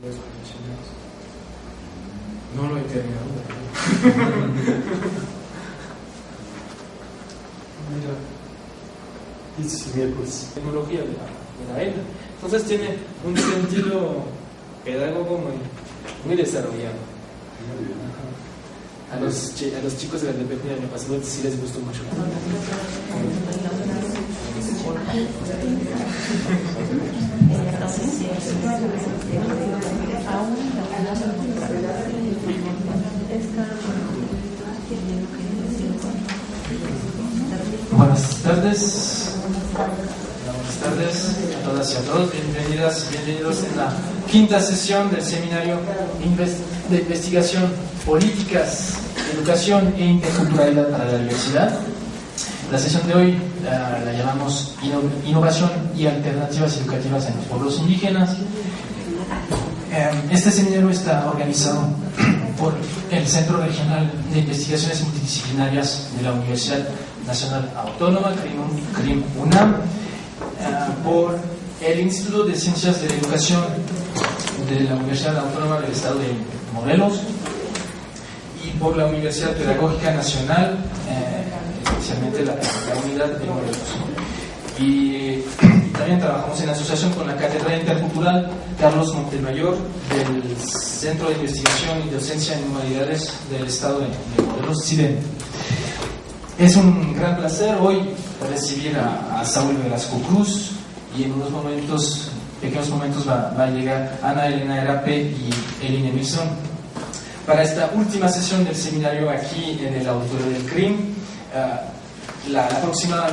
No lo he terminado. Mira, es miércoles. Tecnología de la ELA. Entonces tiene un sentido pedagógico muy desarrollado. A los chicos de la DPP del año pasado sí les gustó mucho. Buenas tardes. Buenas tardes a todas y a todos. Bienvenidos en la quinta sesión del seminario de investigación, políticas, educación e interculturalidad para la diversidad. La sesión de hoy la llamamos Innovación y alternativas educativas en los pueblos indígenas. Este seminario está organizado por el Centro Regional de Investigaciones Multidisciplinarias de la Universidad Nacional Autónoma, CRIM-UNAM, por el Instituto de Ciencias de la Educación de la Universidad Autónoma del Estado de Morelos y por la Universidad Pedagógica Nacional, especialmente la Unidad de Morelos. Y también trabajamos en asociación con la Cátedra Intercultural Carlos Montemayor del Centro de Investigación y Docencia en Humanidades del Estado de Morelos, CIDEM. Es un gran placer hoy recibir a Saúl Velasco Cruz, y en unos pequeños momentos va a llegar Ana Elena Erape y Eline Emilson para esta última sesión del seminario aquí en el auditorio del CRIM. La próxima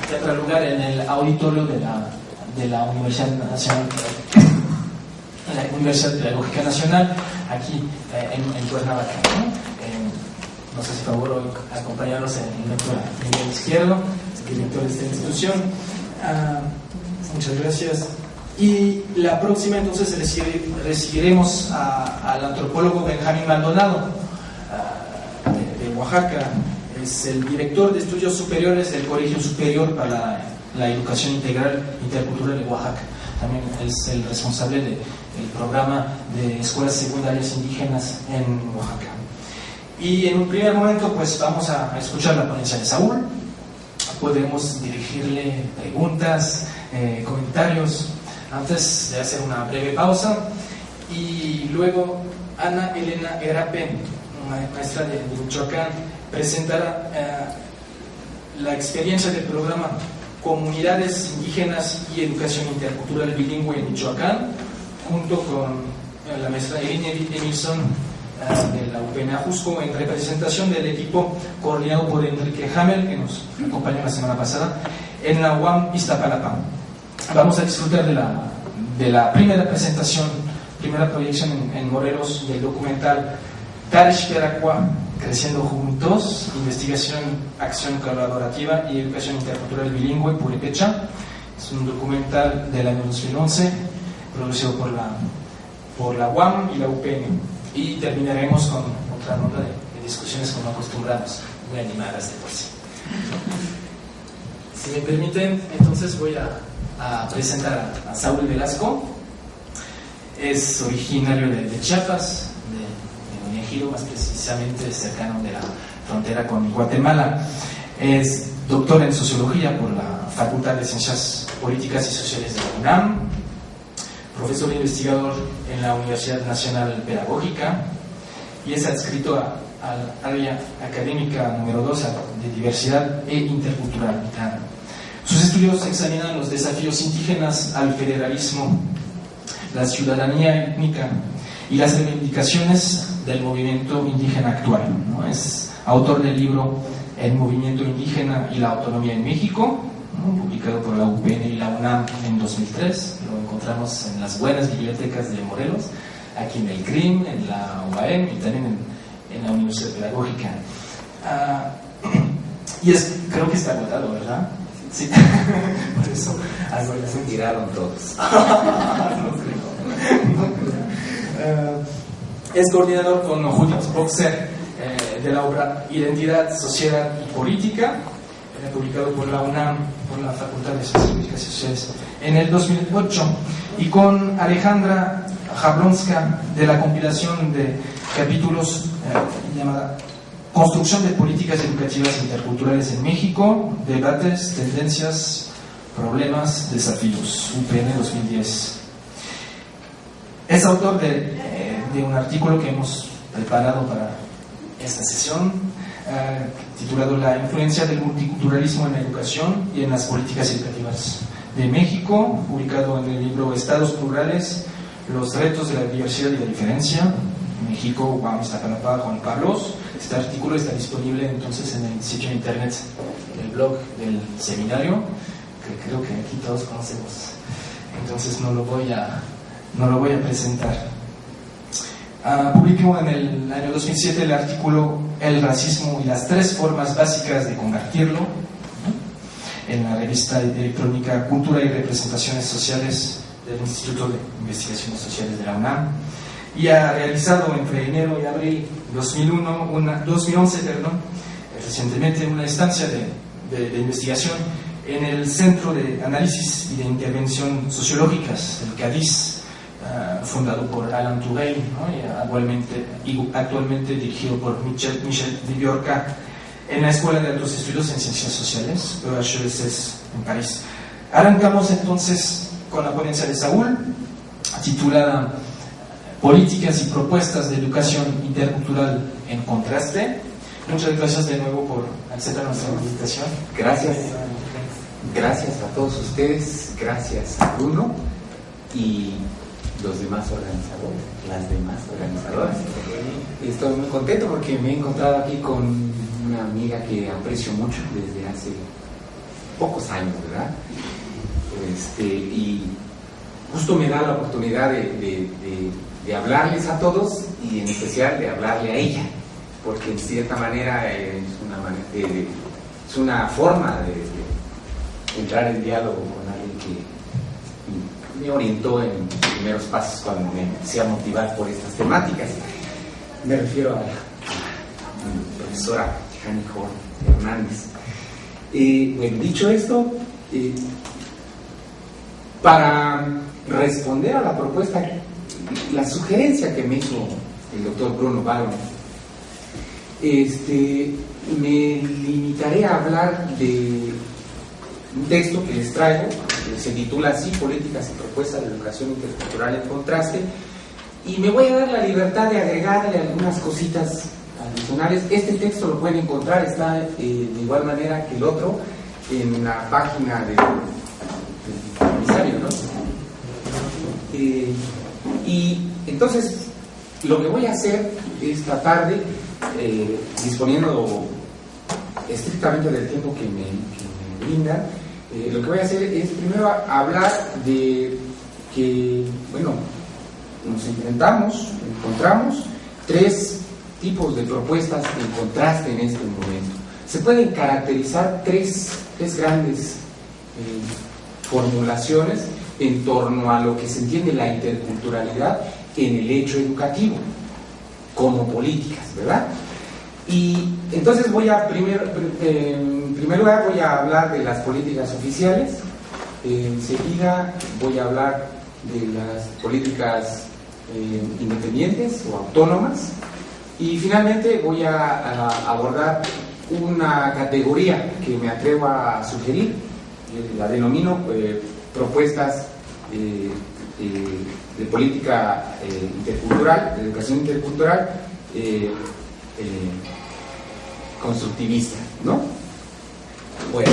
tendrá lugar en el auditorio de la Universidad Nacional, la Universidad Pedagógica Nacional, aquí en Cuernavaca. Nos hace favor hoy acompañarnos en el nivel izquierdo, director de esta institución. Muchas gracias. Y la próxima entonces recibiremos al antropólogo Benjamín Maldonado de Oaxaca. Es el director de estudios superiores del Colegio Superior para la Educación Integral Intercultural de Oaxaca. También es el responsable del programa de escuelas secundarias indígenas en Oaxaca. Y en un primer momento pues vamos a escuchar la ponencia de Saúl. Podemos dirigirle preguntas, comentarios antes de hacer una breve pausa, y luego Ana Elena Erape, maestra de Michoacán, presentará la experiencia del programa Comunidades Indígenas y Educación Intercultural Bilingüe en Michoacán, junto con la maestra Eline Emilson de la UPN Ajusco, en representación del equipo coordinado por Enrique Hamel, que nos acompañó la semana pasada, en la UAM Iztapalapa. Vamos a disfrutar de la primera presentación, primera proyección en Morelos del documental Tarish Peracua, Creciendo Juntos, Investigación, Acción Colaborativa y Educación Intercultural Bilingüe Purépecha. Es un documental del año 2011, producido por la UAM y la UPN. Y terminaremos con otra ronda de discusiones como acostumbrados, muy animadas de por sí. Si me permiten, entonces voy a presentar a Saúl Velasco. Es originario de Chiapas, de Menegido, más precisamente cercano de la frontera con Guatemala. Es doctor en Sociología por la Facultad de Ciencias Políticas y Sociales de la UNAM, profesor e investigador en la Universidad Nacional Pedagógica, y es adscrito al área académica número 2 de Diversidad e Interculturalidad. Sus estudios examinan los desafíos indígenas al federalismo, la ciudadanía étnica y las reivindicaciones del movimiento indígena actual, ¿no? Es autor del libro El movimiento indígena y la autonomía en México, ¿no?, publicado por la UPN y la UNAM en 2003. Lo encontramos en las buenas bibliotecas de Morelos, aquí en el CRIM, en la UAM y también en la Universidad Pedagógica. Y creo que está agotado, ¿verdad? Sí. Por eso algo ya se tiraron todos. No creo. Es coordinador con Judith Boxer de la obra Identidad, Sociedad y Política, publicado por la UNAM, por la Facultad de Ciencias Políticas y Sociales, en el 2008, y con Alejandra Jablonska, de la compilación de capítulos llamada Construcción de políticas educativas interculturales en México, debates, tendencias, problemas, desafíos, UPN 2010. Es autor de un artículo que hemos preparado para esta sesión, titulado La influencia del multiculturalismo en la educación y en las políticas educativas de México, publicado en el libro Estados Plurales, los retos de la diversidad y la diferencia, México, UAM, Iztapalapa, Juan Carlos. Este artículo está disponible entonces en el sitio de internet del blog del seminario, que creo que aquí todos conocemos, entonces no lo voy a presentar. Publicó en el año 2007 el artículo El racismo y las tres formas básicas de combatirlo, ¿no?, en la revista electrónica Cultura y Representaciones Sociales del Instituto de Investigaciones Sociales de la UNAM, y ha realizado entre enero y abril 2011 recientemente una estancia de investigación en el Centro de Análisis y de Intervención Sociológicas, el CADIS, fundado por Alan Turing, ¿no?, y actualmente dirigido por Michel Viviorca, en la Escuela de Altos Estudios en Ciencias Sociales, EHESS, en París. Arrancamos entonces con la ponencia de Saúl, titulada Políticas y propuestas de educación intercultural en contraste. Muchas gracias de nuevo por aceptar nuestra invitación. Gracias a todos ustedes, gracias a Bruno y los demás organizadores, las demás organizadoras. Estoy muy contento porque me he encontrado aquí con una amiga que aprecio mucho desde hace pocos años, ¿verdad? Y justo me da la oportunidad de hablarles a todos y en especial de hablarle a ella, porque en cierta manera es una forma de entrar en diálogo con alguien que me orientó en mis primeros pasos cuando me empecé a motivar por estas temáticas. Me refiero a la profesora Jani Horn Hernández. Bueno, dicho esto, para responder a la propuesta, la sugerencia que me hizo el doctor Bruno Balon, me limitaré a hablar de un texto que les traigo, que se titula así, Políticas y propuestas de educación intercultural en contraste, y me voy a dar la libertad de agregarle algunas cositas adicionales. Este texto lo pueden encontrar, está de igual manera que el otro en la página del comisario, ¿no? Y entonces lo que voy a hacer esta tarde, disponiendo estrictamente del tiempo que me brindan, lo que voy a hacer es primero hablar de que, bueno, nos encontramos tres tipos de propuestas en contraste en este momento. Se pueden caracterizar tres grandes formulaciones en torno a lo que se entiende la interculturalidad en el hecho educativo como políticas, ¿verdad? Y entonces en primer lugar voy a hablar de las políticas oficiales, enseguida voy a hablar de las políticas independientes o autónomas, y finalmente voy a abordar una categoría que me atrevo a sugerir, la denomino propuestas de política intercultural, de educación intercultural constructivista, ¿no? Bueno,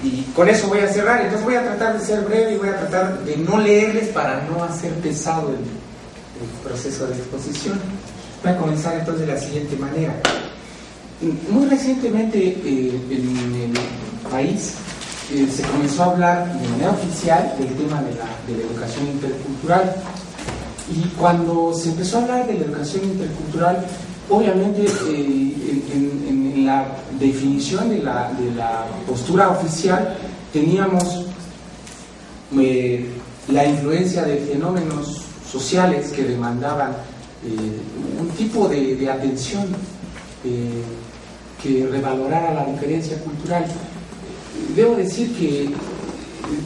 y con eso voy a cerrar. Entonces voy a tratar de ser breve y voy a tratar de no leerles para no hacer pesado el proceso de exposición. Voy a comenzar entonces de la siguiente manera. Muy recientemente en el país se comenzó a hablar de manera oficial del tema de la educación intercultural, y cuando se empezó a hablar de la educación intercultural, obviamente en la definición de la postura oficial teníamos la influencia de fenómenos sociales que demandaban un tipo de atención que revalorara la diferencia cultural. Debo decir que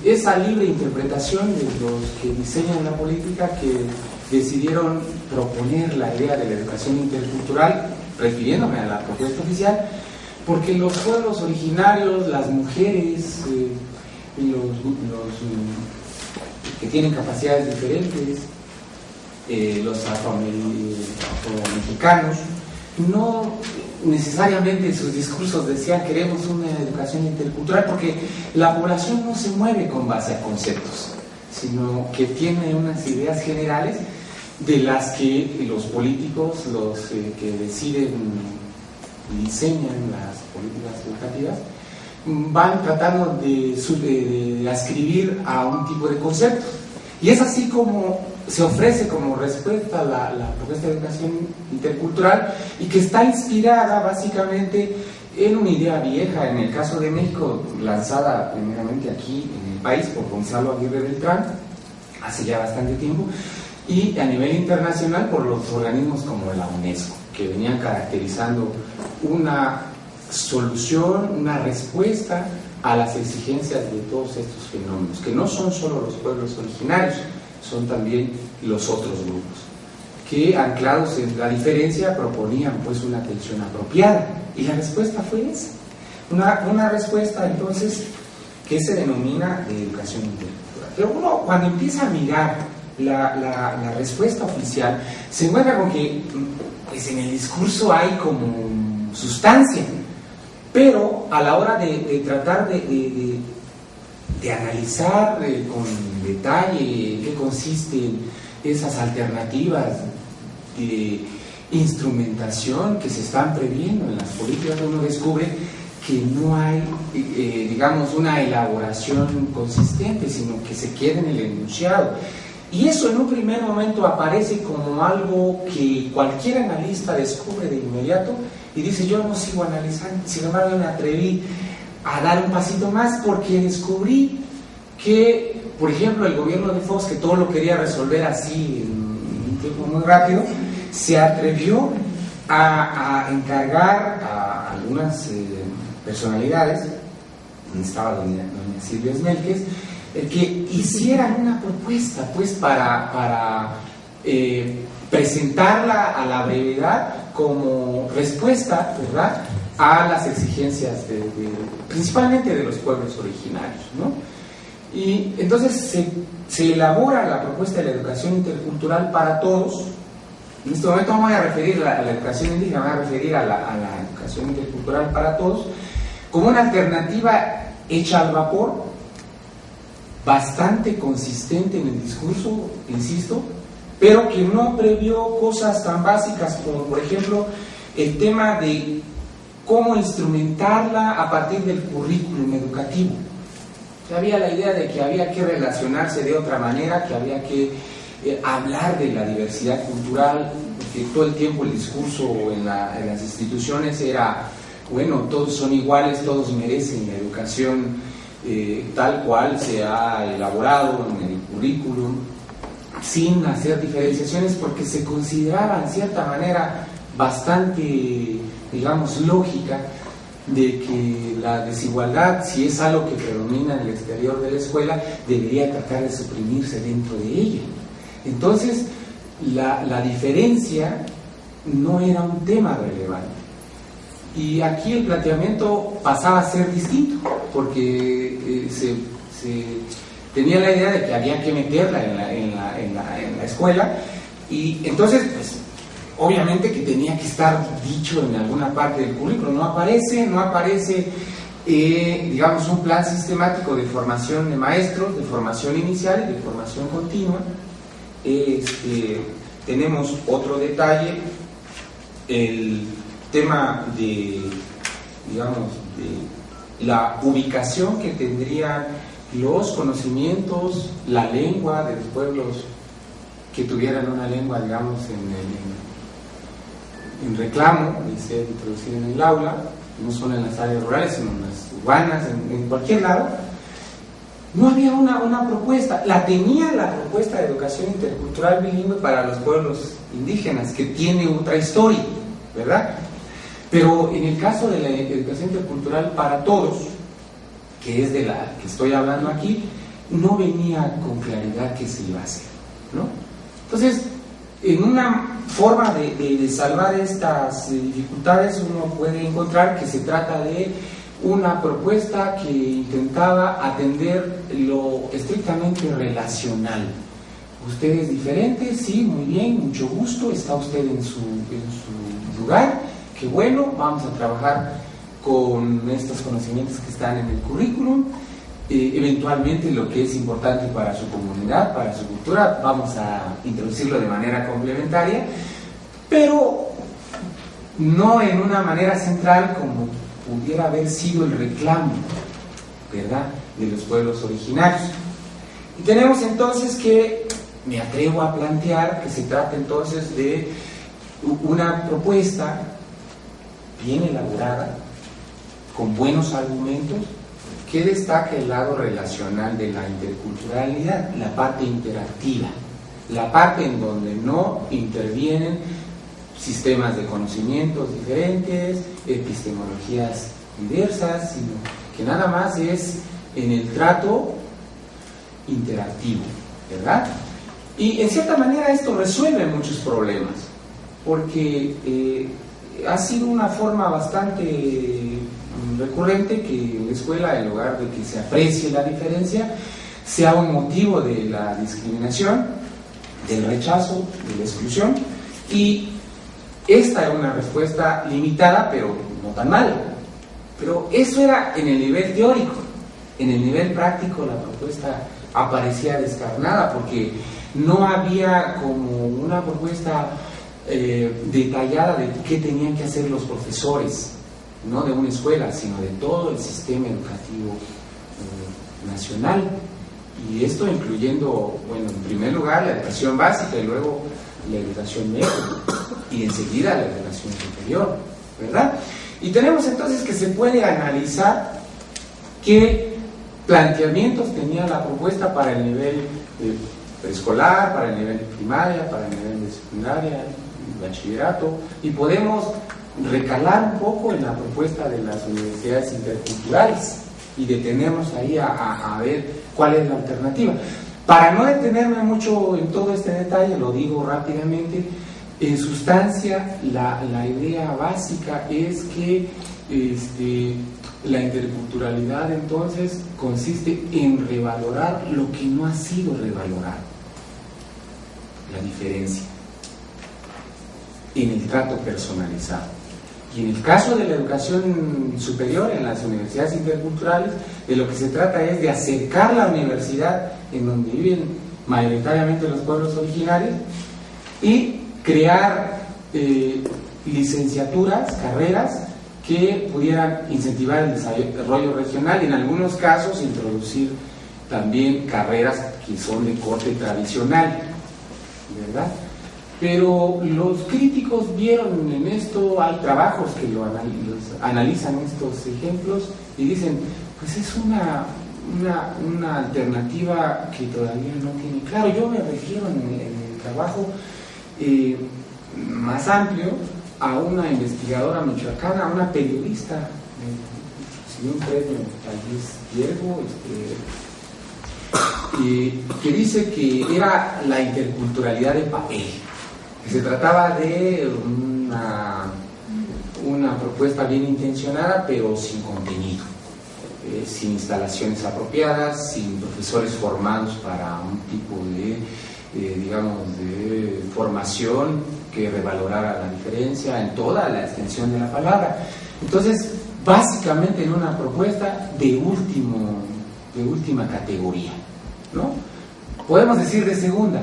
esa libre interpretación de los que diseñan la política que decidieron proponer la idea de la educación intercultural, refiriéndome a la propuesta oficial, porque los pueblos originarios, las mujeres, los que tienen capacidades diferentes, los afromexicanos, no necesariamente en sus discursos decían queremos una educación intercultural, porque la población no se mueve con base a conceptos, sino que tiene unas ideas generales de las que los políticos, los que deciden y diseñan las políticas educativas, van tratando de ascribir a un tipo de conceptos. Y es así como se ofrece como respuesta a la propuesta de educación intercultural, y que está inspirada básicamente en una idea vieja, en el caso de México, lanzada primeramente aquí en el país por Gonzalo Aguirre Beltrán, hace ya bastante tiempo, y a nivel internacional por los organismos como la UNESCO, que venían caracterizando una solución, una respuesta a las exigencias de todos estos fenómenos, que no son solo los pueblos originarios, son también los otros grupos, que anclados en la diferencia proponían pues una atención apropiada, y la respuesta fue esa, una respuesta entonces que se denomina de educación intercultural. Pero uno cuando empieza a mirar la respuesta oficial, se encuentra con que pues en el discurso hay como sustancia, pero a la hora de tratar de analizar con detalle qué consisten esas alternativas de instrumentación que se están previendo en las políticas, uno descubre que no hay, digamos, una elaboración consistente, sino que se queda en el enunciado. Y eso en un primer momento aparece como algo que cualquier analista descubre de inmediato y dice, yo no sigo analizando. Sin embargo, me atreví a dar un pasito más porque descubrí que, por ejemplo, el gobierno de Fox, que todo lo quería resolver así en un tiempo muy rápido, se atrevió a encargar a algunas personalidades, donde estaba doña Silvia Esmelquez, que hicieran una propuesta pues para presentarla a la brevedad como respuesta, ¿verdad?, a las exigencias principalmente de los pueblos originarios, ¿no? Y entonces se elabora la propuesta de la educación intercultural para todos. En este momento no voy a referir a la educación indígena, voy a referir a la educación intercultural para todos como una alternativa hecha al vapor, bastante consistente en el discurso, insisto, pero que no previó cosas tan básicas como, por ejemplo, el tema de cómo instrumentarla a partir del currículum educativo. Había la idea de que había que relacionarse de otra manera, que había que hablar de la diversidad cultural, porque todo el tiempo el discurso en las instituciones era, bueno, todos son iguales, todos merecen la educación tal cual se ha elaborado en el currículum, sin hacer diferenciaciones, porque se consideraba en cierta manera bastante, digamos, lógica de que la desigualdad, si es algo que predomina en el exterior de la escuela, debería tratar de suprimirse dentro de ella. Entonces, la diferencia no era un tema relevante. Y aquí el planteamiento pasaba a ser distinto, porque se tenía la idea de que había que meterla en la escuela, y entonces, pues, obviamente que tenía que estar dicho en alguna parte del currículo. No aparece digamos, un plan sistemático de formación de maestros, de formación inicial y de formación continua. Tenemos otro detalle, el tema de, digamos, de la ubicación que tendrían los conocimientos, la lengua de los pueblos que tuvieran una lengua, digamos, en reclamo, y ser introducida en el aula, no solo en las áreas rurales, sino en las urbanas, en cualquier lado. No había una propuesta. La tenía la propuesta de educación intercultural bilingüe para los pueblos indígenas, que tiene otra historia, ¿verdad? Pero en el caso de la educación intercultural para todos, que es de la que estoy hablando aquí, no venía con claridad qué se iba a hacer, ¿no? Entonces, en una forma de salvar estas dificultades, uno puede encontrar que se trata de una propuesta que intentaba atender lo estrictamente relacional. Usted es diferente, sí, muy bien, mucho gusto, está usted en su lugar, qué bueno, vamos a trabajar con estos conocimientos que están en el currículum. Eventualmente lo que es importante para su comunidad, para su cultura, vamos a introducirlo de manera complementaria, pero no en una manera central como pudiera haber sido el reclamo, ¿verdad?, de los pueblos originarios. Y tenemos entonces que, me atrevo a plantear que se trata entonces de una propuesta bien elaborada, con buenos argumentos, que destaca el lado relacional de la interculturalidad, la parte interactiva, la parte en donde no intervienen sistemas de conocimientos diferentes, epistemologías diversas, sino que nada más es en el trato interactivo, ¿verdad? Y en cierta manera esto resuelve muchos problemas, porque ha sido una forma bastante recurrente que en la escuela, en lugar de que se aprecie la diferencia, sea un motivo de la discriminación, del rechazo, de la exclusión, y esta era una respuesta limitada, pero no tan mala. Pero eso era en el nivel teórico. En el nivel práctico la propuesta aparecía descarnada, porque no había como una propuesta detallada de qué tenían que hacer los profesores, no de una escuela, sino de todo el sistema educativo nacional. Y esto incluyendo, bueno, en primer lugar la educación básica y luego la educación media y enseguida la educación superior, ¿verdad? Y tenemos entonces que se puede analizar qué planteamientos tenía la propuesta para el nivel preescolar, para el nivel de primaria, para el nivel de secundaria, bachillerato, y podemos recalar un poco en la propuesta de las universidades interculturales y detenernos ahí a ver cuál es la alternativa. Para no detenerme mucho en todo este detalle, lo digo rápidamente, en sustancia la idea básica es que la interculturalidad entonces consiste en revalorar lo que no ha sido revalorado, la diferencia, en el trato personalizado. Y en el caso de la educación superior, en las universidades interculturales, de lo que se trata es de acercar la universidad en donde viven mayoritariamente los pueblos originarios y crear licenciaturas, carreras que pudieran incentivar el desarrollo regional y en algunos casos introducir también carreras que son de corte tradicional, ¿verdad? Pero los críticos vieron en esto, hay trabajos que analizan estos ejemplos y dicen, pues es una alternativa que todavía no tiene claro. Yo me refiero en el trabajo más amplio a una investigadora michoacana, a una periodista, recibió un premio tal vez Diego, que dice que era la interculturalidad de papel, que se trataba de una propuesta bien intencionada pero sin contenido, sin instalaciones apropiadas, sin profesores formados para un tipo de formación que revalorara la diferencia en toda la extensión de la palabra. Entonces, básicamente en una propuesta de última categoría, ¿no? Podemos decir de segunda,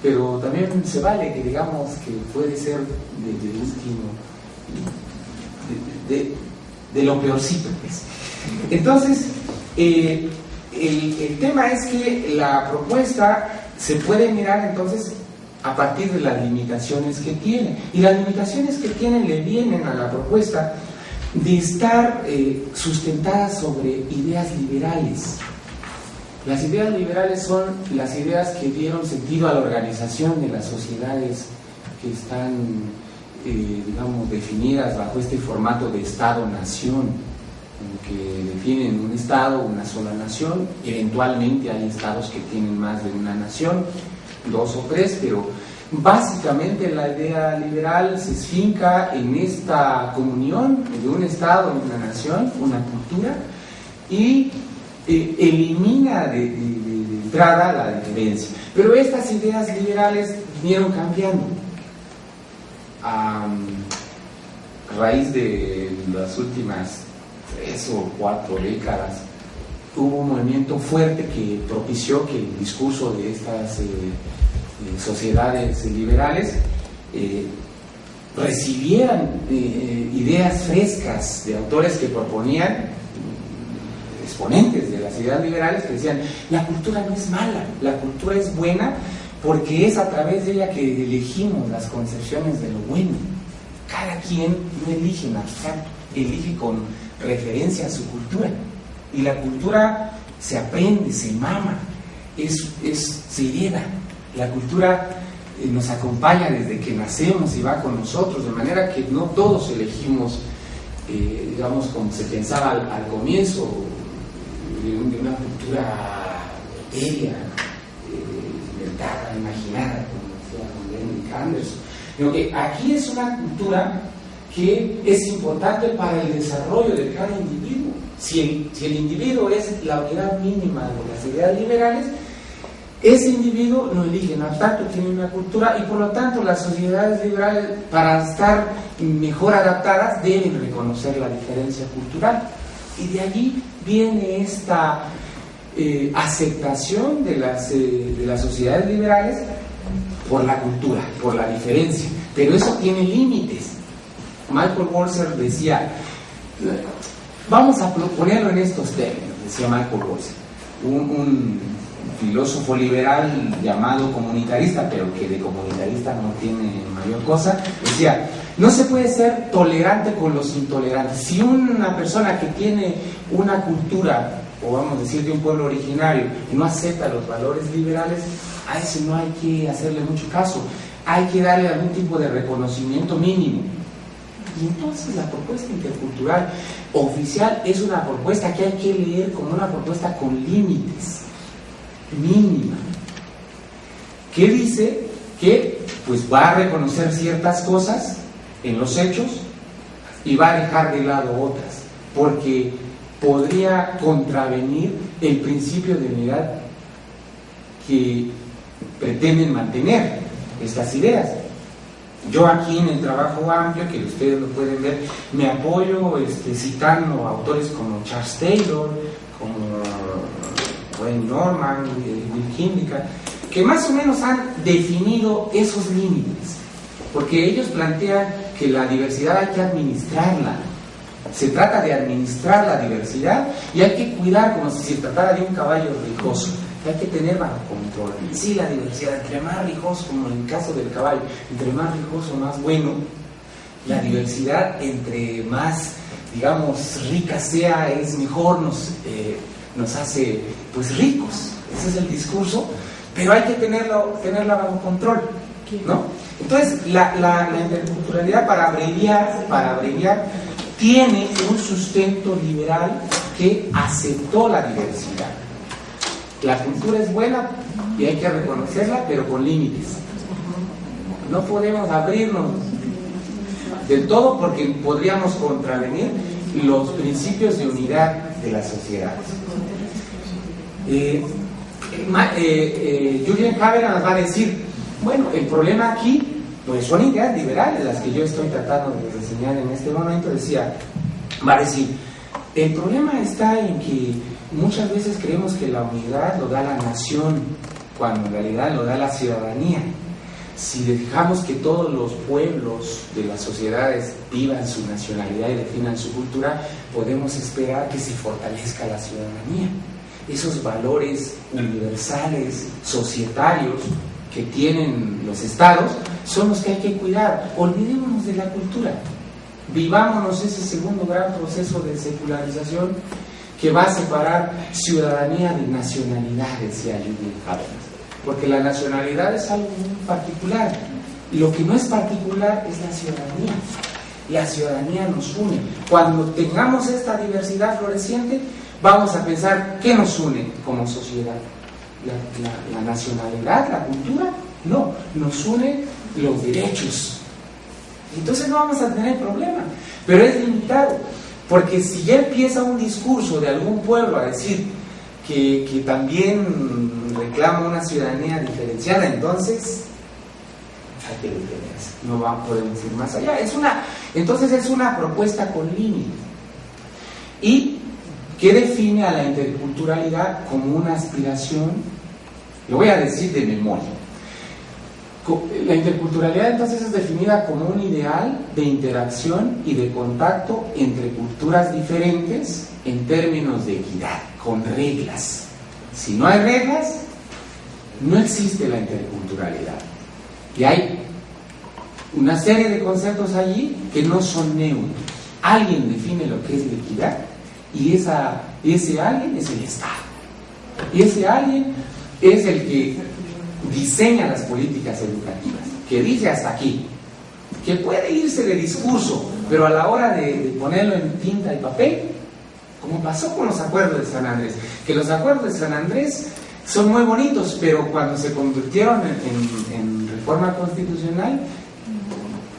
pero también se vale que digamos que puede ser de último, de lo peorcito, pues. Entonces, el tema es que la propuesta se puede mirar entonces a partir de las limitaciones que tiene, y las limitaciones que tiene le vienen a la propuesta de estar sustentadas sobre ideas liberales. Las ideas liberales son las ideas que dieron sentido a la organización de las sociedades que están, definidas bajo este formato de Estado-Nación, que definen un estado, una sola nación. Eventualmente hay estados que tienen más de una nación, 2 o 3, pero básicamente la idea liberal se esfinca en esta comunión de un estado y una nación, una cultura, y elimina de entrada la diferencia. Pero estas ideas liberales vinieron cambiando a raíz de las últimas 3 o 4 décadas. Hubo un movimiento fuerte que propició que el discurso de estas sociedades liberales recibieran ideas frescas de autores que proponían, exponentes de las ideas liberales, que decían: la cultura no es mala, la cultura es buena porque es a través de ella que elegimos las concepciones de lo bueno. Cada quien no elige en abstracto, elige con referencia a su cultura, y la cultura se aprende, se mama, se hereda. La cultura nos acompaña desde que nacemos y va con nosotros, de manera que no todos elegimos, digamos, como se pensaba al comienzo, de una cultura etérea, inventada, imaginada, como decía Henrik Anderson. Sino que aquí es una cultura que es importante para el desarrollo de cada individuo. Si el individuo es la unidad mínima de las ideas liberales, ese individuo no elige en abstracto, tiene una cultura, y por lo tanto las sociedades liberales, para estar mejor adaptadas, deben reconocer la diferencia cultural. Y de allí viene esta aceptación de las sociedades liberales por la cultura, por la diferencia. Pero eso tiene límites. Michael Walzer decía, vamos a ponerlo en estos términos, decía Michael Walzer, un filósofo liberal llamado comunitarista, pero que de comunitarista no tiene mayor cosa. Decía: no se puede ser tolerante con los intolerantes. Si una persona que tiene una cultura, o vamos a decir de un pueblo originario, y no acepta los valores liberales, a ese no hay que hacerle mucho caso, hay que darle algún tipo de reconocimiento mínimo. Y entonces la propuesta intercultural oficial es una propuesta que hay que leer como una propuesta con límites, mínima, que dice que pues va a reconocer ciertas cosas en los hechos y va a dejar de lado otras, porque podría contravenir el principio de unidad que pretenden mantener estas ideas. Yo aquí en el trabajo amplio, que ustedes lo pueden ver, me apoyo citando autores como Charles Taylor, como Wayne Norman, Will Hindicott, que más o menos han definido esos límites, porque ellos plantean que la diversidad hay que administrarla. Se trata de administrar la diversidad y hay que cuidar como si se tratara de un caballo rijoso. Hay que tener bajo control. Sí, la diversidad, entre más rijoso, como en el caso del caballo, entre más rijoso, más bueno. La diversidad, entre más, digamos, rica sea, es mejor, nos hace, pues, ricos. Ese es el discurso, pero hay que tenerla bajo control, ¿no? Entonces, la interculturalidad, para abreviar, tiene un sustento liberal que aceptó la diversidad. La cultura es buena y hay que reconocerla, pero con límites. No podemos abrirnos del todo porque podríamos contravenir los principios de unidad de las sociedades. Julian Habermas nos va a decir, bueno, el problema aquí pues son ideas liberales las que yo estoy tratando de reseñar en este momento. Va a decir, el problema está en que muchas veces creemos que la unidad lo da la nación, cuando en realidad lo da la ciudadanía. Si dejamos que todos los pueblos de las sociedades vivan su nacionalidad y definan su cultura, podemos esperar que se fortalezca la ciudadanía. Esos valores universales, societarios, que tienen los estados, son los que hay que cuidar. Olvidémonos de la cultura. Vivámonos ese segundo gran proceso de secularización que va a separar ciudadanía de nacionalidad, decía Julian Habermas. Porque la nacionalidad es algo muy particular. Lo que no es particular es la ciudadanía. La ciudadanía nos une. Cuando tengamos esta diversidad floreciente, vamos a pensar ¿qué nos une como sociedad? ¿La nacionalidad, la cultura? No, nos une los derechos. Entonces no vamos a tener problema, pero es limitado, porque si ya empieza un discurso de algún pueblo a decir que también reclama una ciudadanía diferenciada, entonces hay que detenerse, no podemos ir más allá. Entonces es una propuesta con límites, y que define a la interculturalidad como una aspiración, lo voy a decir de memoria. La interculturalidad entonces es definida como un ideal de interacción y de contacto entre culturas diferentes en términos de equidad, con reglas. Si no hay reglas, no existe la interculturalidad. Y hay una serie de conceptos allí que no son neutros. Alguien define lo que es la equidad, y ese alguien es el Estado. Y ese alguien es el que diseña las políticas educativas, que dice hasta aquí, que puede irse de discurso, pero a la hora de ponerlo en tinta y papel, como pasó con los acuerdos de San Andrés, que los acuerdos de San Andrés son muy bonitos, pero cuando se convirtieron en reforma constitucional,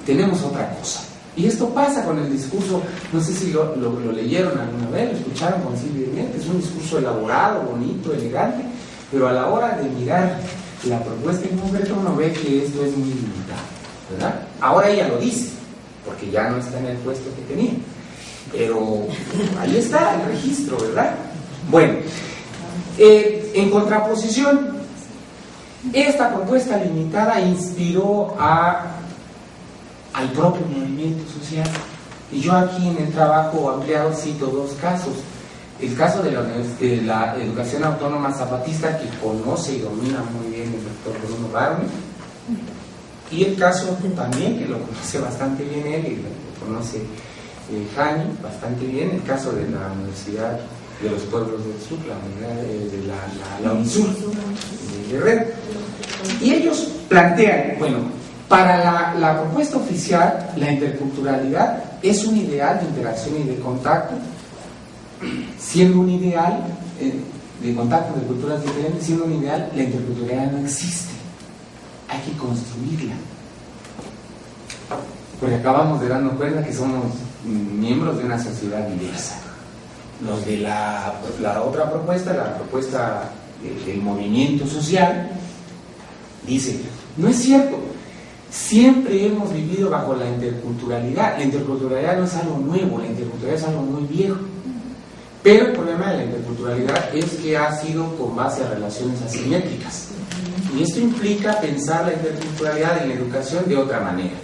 tenemos otra cosa. Y esto pasa con el discurso, no sé si lo leyeron alguna vez, lo escucharon conscientemente, es un discurso elaborado, bonito, elegante, pero a la hora de mirar la propuesta en concreto uno ve que esto es muy limitado, ¿verdad? Ahora ella lo dice, porque ya no está en el puesto que tenía, pero ahí está el registro, ¿verdad? Bueno, en contraposición, esta propuesta limitada inspiró al propio movimiento social, y yo aquí en el trabajo ampliado cito dos casos. El caso de la educación autónoma zapatista, que conoce y domina muy bien el doctor Bruno Barney, y el caso también que lo conoce bastante bien él y lo conoce Jani bastante bien, el caso de la Universidad de los Pueblos del Sur, la unidad de la UNISUR de Guerrero. Y ellos plantean, bueno, para la propuesta oficial, la interculturalidad es un ideal de interacción y de contacto, siendo un ideal de contacto de culturas diferentes, siendo un ideal, la interculturalidad no existe, hay que construirla, porque acabamos de darnos cuenta que somos miembros de una sociedad diversa. Los de la otra propuesta, la propuesta del movimiento social, dice, no es cierto, siempre hemos vivido bajo la interculturalidad no es algo nuevo, la interculturalidad es algo muy viejo. Pero el problema de la interculturalidad es que ha sido con base a relaciones asimétricas. Y esto implica pensar la interculturalidad en la educación de otra manera.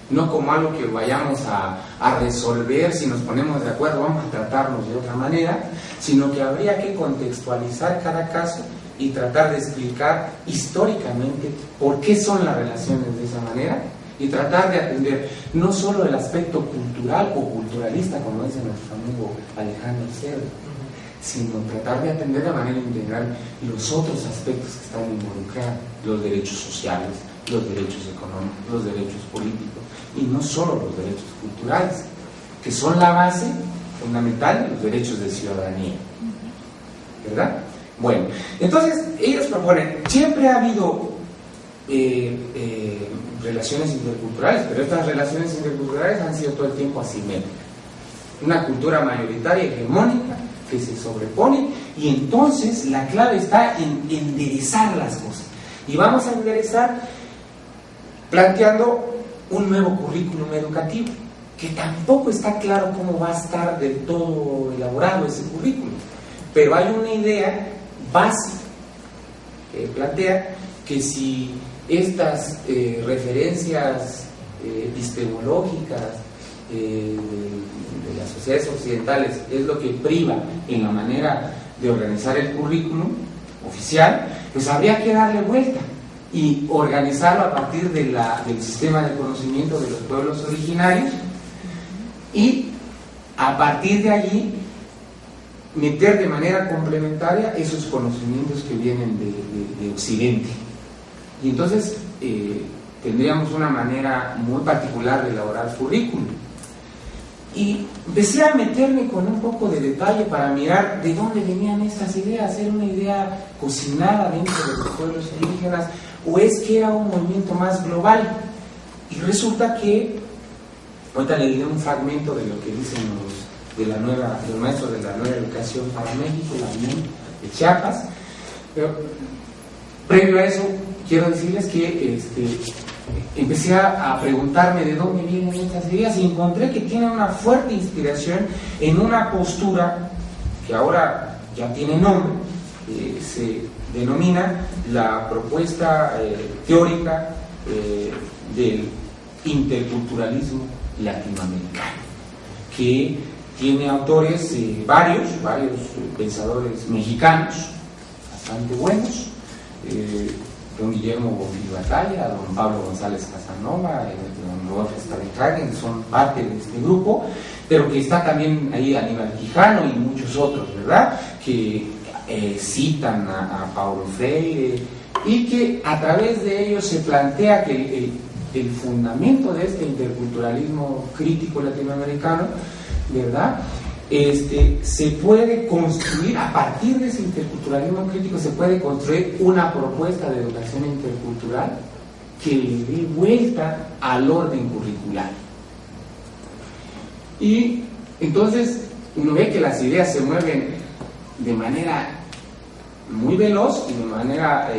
No como algo que vayamos a resolver, si nos ponemos de acuerdo vamos a tratarnos de otra manera, sino que habría que contextualizar cada caso y tratar de explicar históricamente por qué son las relaciones de esa manera, y tratar de atender no solo el aspecto cultural o culturalista, como dice nuestro amigo Alejandro Cerdo, sino tratar de atender de manera integral los otros aspectos que están involucrados, los derechos sociales, los derechos económicos, los derechos políticos, y no solo los derechos culturales, que son la base fundamental de los derechos de ciudadanía, ¿verdad? Bueno, entonces ellos proponen, siempre ha habido relaciones interculturales, pero estas relaciones interculturales han sido todo el tiempo asimétricas. Una cultura mayoritaria hegemónica que se sobrepone, y entonces la clave está en enderezar las cosas. Y vamos a enderezar planteando un nuevo currículum educativo, que tampoco está claro cómo va a estar del todo elaborado ese currículum, pero hay una idea básica que plantea que si estas referencias epistemológicas de las sociedades occidentales es lo que priva en la manera de organizar el currículum oficial, pues habría que darle vuelta y organizarlo a partir del sistema de conocimiento de los pueblos originarios, y a partir de allí meter de manera complementaria esos conocimientos que vienen de Occidente. Y entonces tendríamos una manera muy particular de elaborar currículum. Y empecé a meterme con un poco de detalle para mirar de dónde venían estas ideas. ¿Era una idea cocinada dentro de los pueblos indígenas o es que era un movimiento más global? Y resulta que, ahorita le diré un fragmento de lo que dicen los maestros de la nueva educación para México, la UNEM de Chiapas. Pero previo a eso, quiero decirles que empecé a preguntarme de dónde vienen estas ideas y encontré que tienen una fuerte inspiración en una postura que ahora ya tiene nombre, se denomina la propuesta teórica del interculturalismo latinoamericano, que tiene autores, varios pensadores mexicanos bastante buenos, don Guillermo Bonfil Batalla, don Pablo González Casanova, don Rodolfo Stavenhagen, son parte de este grupo, pero que está también ahí Aníbal Quijano y muchos otros, ¿verdad?, que citan a Paulo Freire, y que a través de ellos se plantea que el fundamento de este interculturalismo crítico latinoamericano, ¿verdad?, se puede construir, a partir de ese interculturalismo crítico, se puede construir una propuesta de educación intercultural que le dé vuelta al orden curricular. Y entonces uno ve que las ideas se mueven de manera muy veloz y de manera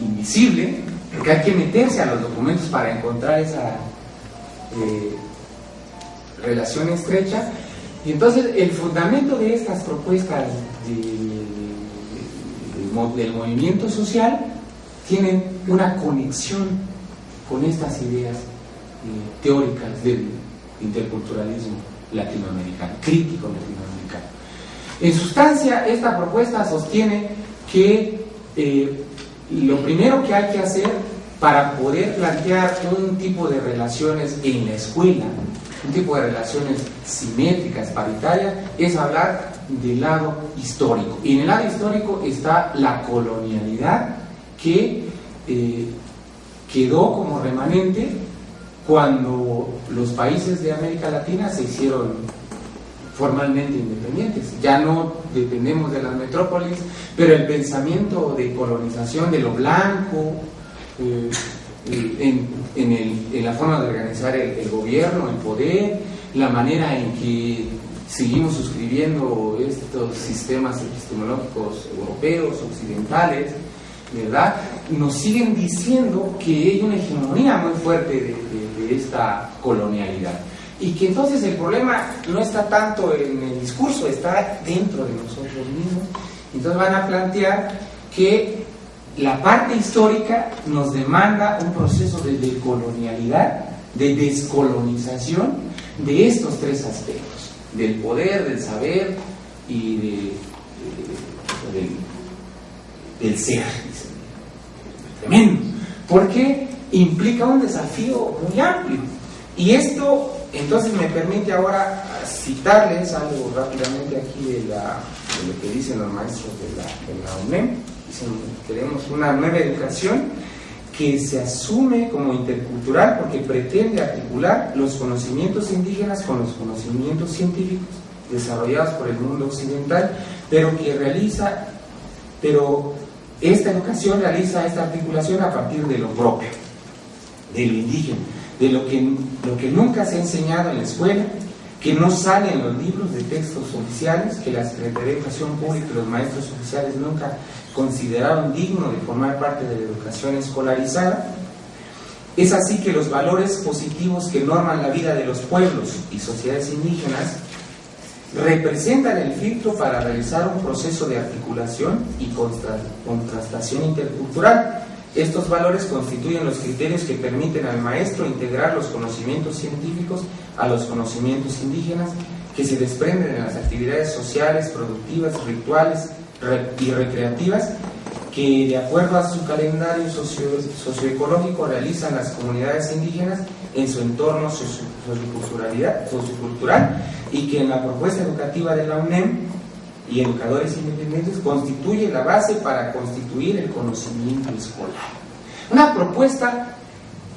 invisible, porque hay que meterse a los documentos para encontrar esa relación estrecha. Y entonces el fundamento de estas propuestas del movimiento social tienen una conexión con estas ideas teóricas del interculturalismo latinoamericano, crítico latinoamericano. En sustancia, esta propuesta sostiene que lo primero que hay que hacer para poder plantear un tipo de relaciones en la escuela, un tipo de relaciones simétricas, paritarias, es hablar del lado histórico. Y en el lado histórico está la colonialidad que quedó como remanente cuando los países de América Latina se hicieron formalmente independientes. Ya no dependemos de las metrópolis, pero el pensamiento de colonización de lo blanco, en la forma de organizar el gobierno, el poder, la manera en que seguimos suscribiendo estos sistemas epistemológicos europeos, occidentales, ¿verdad?, nos siguen diciendo que hay una hegemonía muy fuerte de esta colonialidad. Y que entonces el problema no está tanto en el discurso, está dentro de nosotros mismos. Entonces van a plantear que la parte histórica nos demanda un proceso de decolonialidad, de descolonización de estos tres aspectos: del poder, del saber y del ser. Tremendo, porque implica un desafío muy amplio. Y esto entonces me permite ahora citarles algo rápidamente aquí de lo que dicen los maestros de la UNEM. Dicen: queremos una nueva educación que se asume como intercultural porque pretende articular los conocimientos indígenas con los conocimientos científicos desarrollados por el mundo occidental, pero esta educación realiza esta articulación a partir de lo propio, de lo indígena, de lo que nunca se ha enseñado en la escuela, que no sale en los libros de textos oficiales, que la Secretaría de Educación Pública y los maestros oficiales nunca consideraron digno de formar parte de la educación escolarizada. Es así que los valores positivos que norman la vida de los pueblos y sociedades indígenas representan el filtro para realizar un proceso de articulación y contrastación intercultural. Estos valores constituyen los criterios que permiten al maestro integrar los conocimientos científicos a los conocimientos indígenas que se desprenden de las actividades sociales, productivas, rituales y recreativas que, de acuerdo a su calendario socioecológico, realizan las comunidades indígenas en su entorno sociocultural, y que en la propuesta educativa de la UNEM y educadores independientes constituye la base para constituir el conocimiento escolar. Una propuesta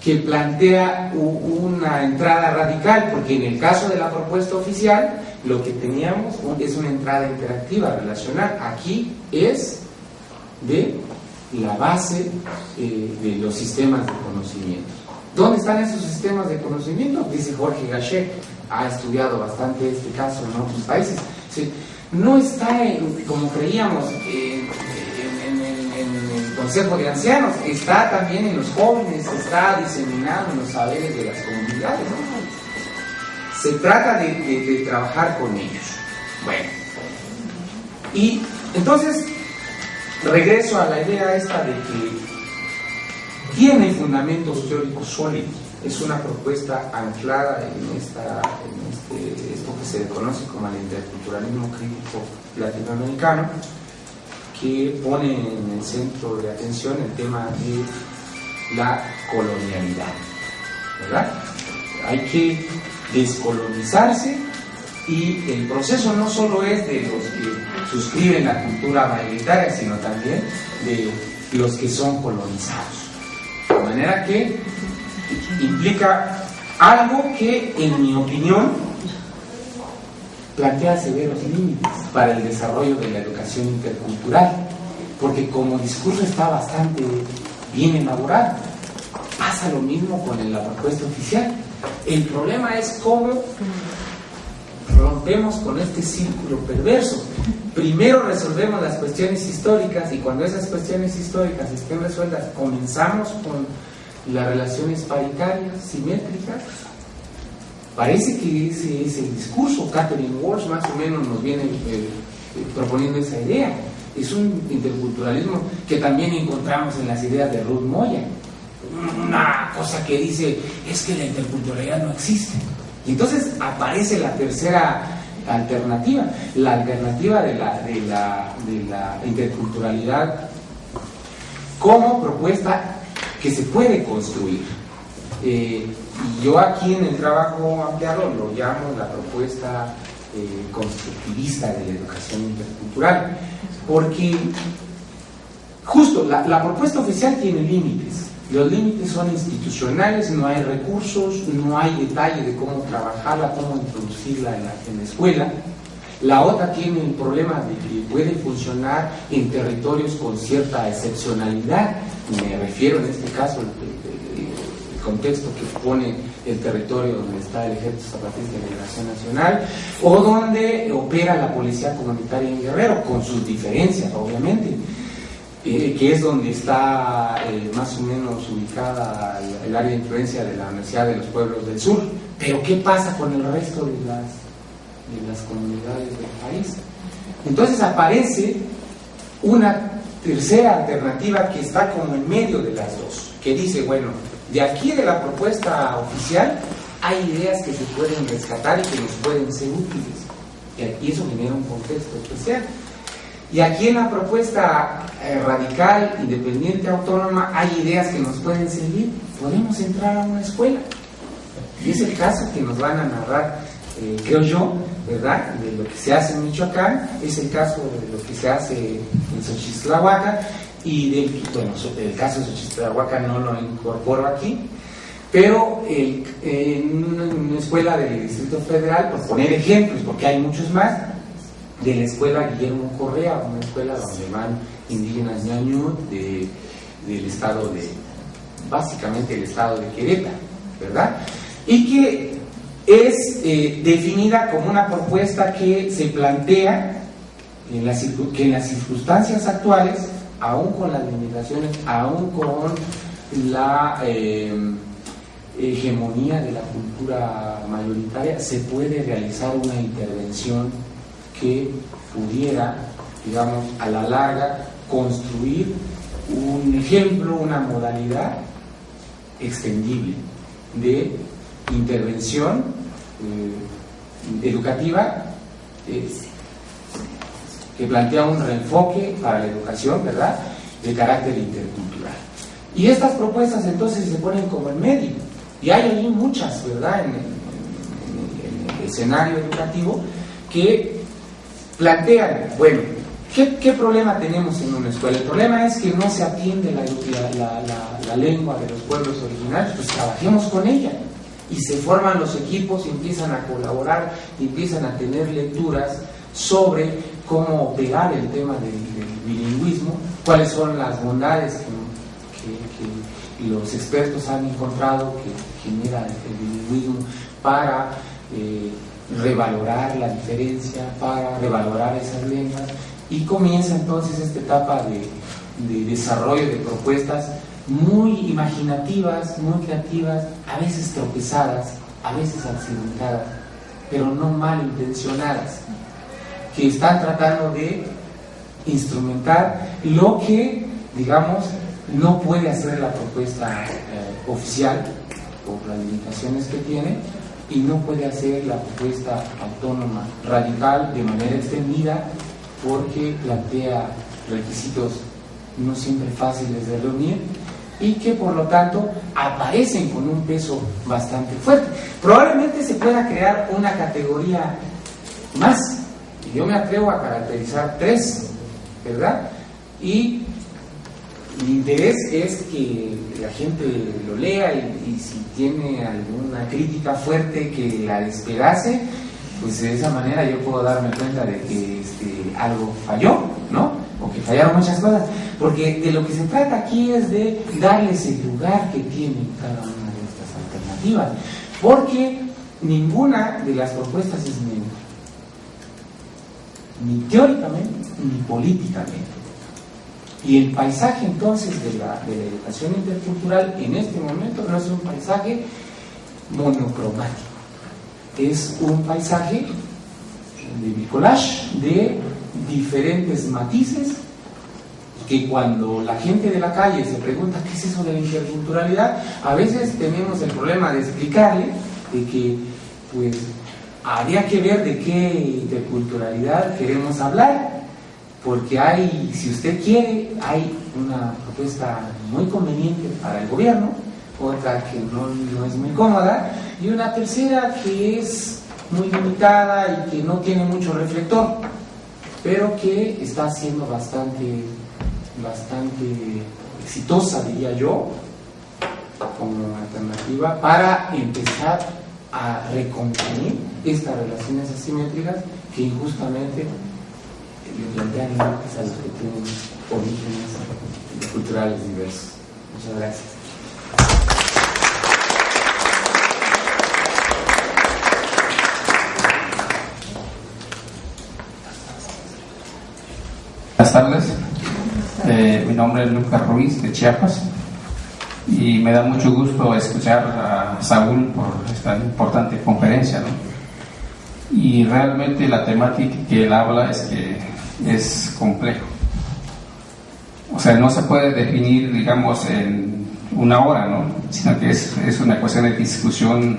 que plantea una entrada radical, porque en el caso de la propuesta oficial lo que teníamos es una entrada interactiva, relacional. Aquí es de la base de los sistemas de conocimiento. ¿Dónde están esos sistemas de conocimiento? Dice Jorge Gachet, ha estudiado bastante este caso en otros países. ¿Sí? No está, como creíamos, en el Consejo de Ancianos, está también en los jóvenes, está diseminado en los saberes de las comunidades, ¿no? Se trata de trabajar con ellos. Bueno, y entonces regreso a la idea esta de que tiene fundamentos teóricos sólidos. Es una propuesta anclada en esto que se conoce como el interculturalismo crítico latinoamericano, que pone en el centro de atención el tema de la colonialidad, ¿verdad? Hay que descolonizarse, y el proceso no solo es de los que suscriben la cultura mayoritaria, sino también de los que son colonizados. De manera que implica algo que, en mi opinión, plantea severos límites para el desarrollo de la educación intercultural, porque como discurso está bastante bien elaborado. Pasa lo mismo con la propuesta oficial. El problema es cómo rompemos con este círculo perverso. Primero resolvemos las cuestiones históricas, y cuando esas cuestiones históricas estén resueltas, comenzamos con las relaciones paritarias, simétricas. Parece que ese es el discurso. Catherine Walsh más o menos nos viene proponiendo esa idea. Es un interculturalismo que también encontramos en las ideas de Ruth Moya. Una cosa que dice es que la interculturalidad no existe. Y entonces aparece la tercera alternativa, la alternativa de la interculturalidad como propuesta que se puede construir. Y yo aquí en el trabajo ampliado lo llamo la propuesta constructivista de la educación intercultural, porque justo la propuesta oficial tiene límites. Los límites son institucionales, no hay recursos, no hay detalle de cómo trabajarla, cómo introducirla en la escuela. La otra tiene el problema de que puede funcionar en territorios con cierta excepcionalidad. Me refiero en este caso al contexto que pone el territorio donde está el Ejército Zapatista de Liberación Nacional, o donde opera la Policía Comunitaria en Guerrero, con sus diferencias, obviamente. Que es donde está más o menos ubicada el área de influencia de la Universidad de los Pueblos del Sur. Pero ¿qué pasa con el resto de las comunidades del país? Entonces aparece una tercera alternativa que está como en medio de las dos, que dice, bueno, de aquí de la propuesta oficial hay ideas que se pueden rescatar y que nos pueden ser útiles, y eso genera un contexto especial. Y aquí en la propuesta radical, independiente, autónoma, hay ideas que nos pueden servir. Podemos entrar a una escuela. Y es el caso que nos van a narrar, creo yo, ¿verdad?, de lo que se hace en Michoacán. Es el caso de lo que se hace en Xochitlahuaca, y el caso de Xochitlahuaca no lo incorporo aquí, pero en una escuela del Distrito Federal, por poner ejemplos, porque hay muchos más, de la escuela Guillermo Correa, una escuela donde van indígenas ñañú del estado básicamente el estado de Querétaro, ¿verdad? Y que es definida como una propuesta que se plantea que en las circunstancias actuales, aún con las limitaciones, aún con la hegemonía de la cultura mayoritaria, se puede realizar una intervención que pudiera, digamos, a la larga construir un ejemplo, una modalidad extendible de intervención educativa que plantea un reenfoque para la educación, ¿verdad?, de carácter intercultural. Y estas propuestas entonces se ponen como en medio, y hay allí muchas, ¿verdad?, en el escenario educativo, que plantean, bueno, ¿Qué problema tenemos en una escuela? El problema es que no se atiende la lengua de los pueblos originarios. Pues trabajemos con ella. Y se forman los equipos, y empiezan a colaborar, y empiezan a tener lecturas sobre cómo operar el tema del bilingüismo, cuáles son las bondades que los expertos han encontrado que genera el bilingüismo para revalorar la diferencia, para revalorar esas lenguas, y comienza entonces esta etapa de desarrollo de propuestas muy imaginativas, muy creativas, a veces tropezadas, a veces accidentadas, pero no malintencionadas, que están tratando de instrumentar lo que, digamos, no puede hacer la propuesta oficial por las limitaciones que tiene, y no puede hacer la propuesta autónoma radical de manera extendida, porque plantea requisitos no siempre fáciles de reunir y que por lo tanto aparecen con un peso bastante fuerte. Probablemente se pueda crear una categoría más, y yo me atrevo a caracterizar 3, ¿verdad? Y mi interés es que la gente lo lea, y si tiene alguna crítica fuerte que la despedace, pues de esa manera yo puedo darme cuenta de que algo falló, ¿no? O que fallaron muchas cosas, porque de lo que se trata aquí es de darles el lugar que tienen cada una de estas alternativas, porque ninguna de las propuestas es neutra, ni teóricamente ni políticamente. Y el paisaje entonces de la educación intercultural en este momento no es un paisaje monocromático, es un paisaje de bricolage de diferentes matices, que cuando la gente de la calle se pregunta qué es eso de la interculturalidad, a veces tenemos el problema de explicarle de que pues habría que ver de qué interculturalidad queremos hablar, porque hay, si usted quiere, hay una propuesta muy conveniente para el gobierno, otra que no es muy cómoda, y una tercera que es muy limitada y que no tiene mucho reflector, pero que está siendo bastante exitosa, diría yo, como alternativa para empezar a recomponer estas relaciones asimétricas que injustamente le plantean límites a los que tienen orígenes culturales diversos. Muchas gracias. Buenas tardes, mi nombre es Lucas Ruiz de Chiapas, y me da mucho gusto escuchar a Saúl por esta importante conferencia, ¿no? Y realmente la temática que él habla es que es complejo, o sea, no se puede definir, digamos, en una hora, ¿no? Sino que es una cuestión de discusión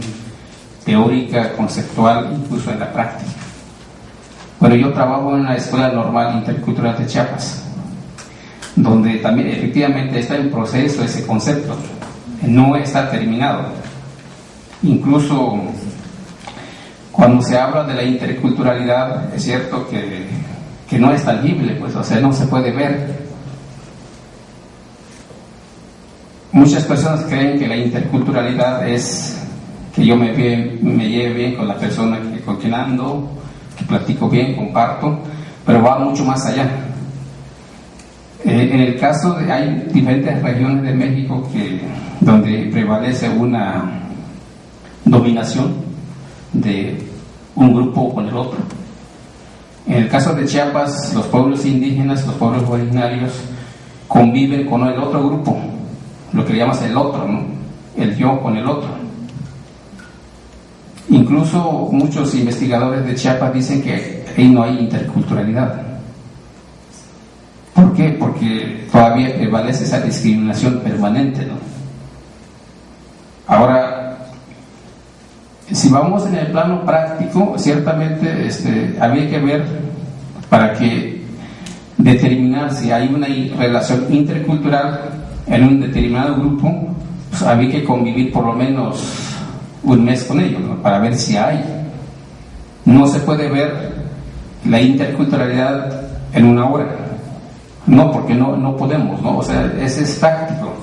teórica, conceptual, incluso en la práctica. Bueno, yo trabajo en una escuela normal intercultural de Chiapas, donde también efectivamente está en proceso ese concepto, no está terminado. Incluso cuando se habla de la interculturalidad, es cierto que no es tangible, pues, o sea, no se puede ver. Muchas personas creen que la interculturalidad es que yo me lleve bien con la persona con quien ando, que platico bien, comparto, pero va mucho más allá. En el caso de, hay diferentes regiones de México donde prevalece una dominación de un grupo con el otro. En el caso de Chiapas, los pueblos indígenas, los pueblos originarios conviven con el otro grupo, lo que le llamas el otro, ¿no? El yo con el otro. Incluso muchos investigadores de Chiapas dicen que ahí no hay interculturalidad. ¿Por qué? Porque todavía prevalece esa discriminación permanente, ¿no? Ahora, si vamos en el plano práctico, ciertamente habría que ver, para que determinar si hay una relación intercultural en un determinado grupo, pues habría que convivir por lo menos un mes con ellos, ¿no? Para ver si hay. No se puede ver la interculturalidad en una hora. No, porque no podemos, ¿no? O sea, es práctico.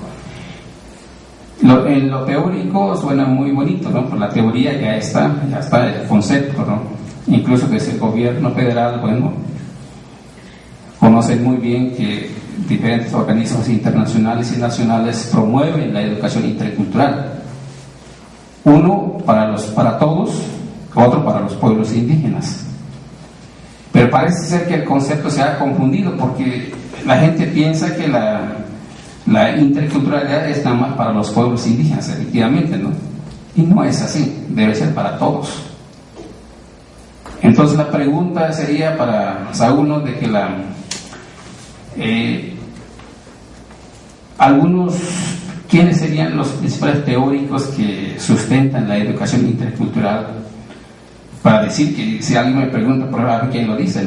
En lo teórico suena muy bonito, ¿no? Por la teoría ya está el concepto, ¿no? Incluso desde el gobierno federal, bueno, conocen muy bien que diferentes organismos internacionales y nacionales promueven la educación intercultural. Uno para todos, otro para los pueblos indígenas. Pero parece ser que el concepto se ha confundido porque la gente piensa que la interculturalidad es nada más para los pueblos indígenas, efectivamente, ¿no? Y no es así, debe ser para todos. Entonces la pregunta sería para Saúl, ¿no? De que ¿quiénes serían los principales teóricos que sustentan la educación intercultural? Para decir que si alguien me pregunta, por ejemplo, ¿quién lo dice?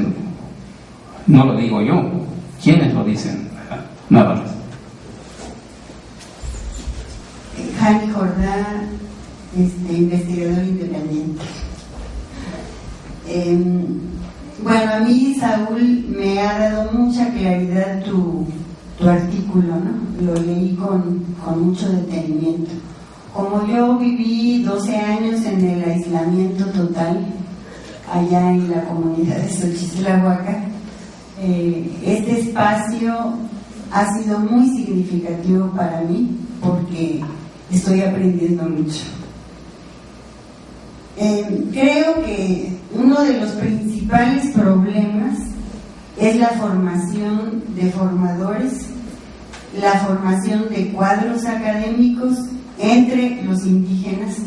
No lo digo yo. ¿Quiénes lo dicen? Nada más. Jaime Jordán, investigador independiente. Bueno, a mí, Saúl, me ha dado mucha claridad tu artículo, ¿no? Lo leí con mucho detenimiento. Como yo viví 12 años en el aislamiento total allá en la comunidad de Xochitlahuaca, este espacio ha sido muy significativo para mí porque estoy aprendiendo mucho. Creo que uno de los principales problemas es la formación de formadores, la formación de cuadros académicos entre los indígenas,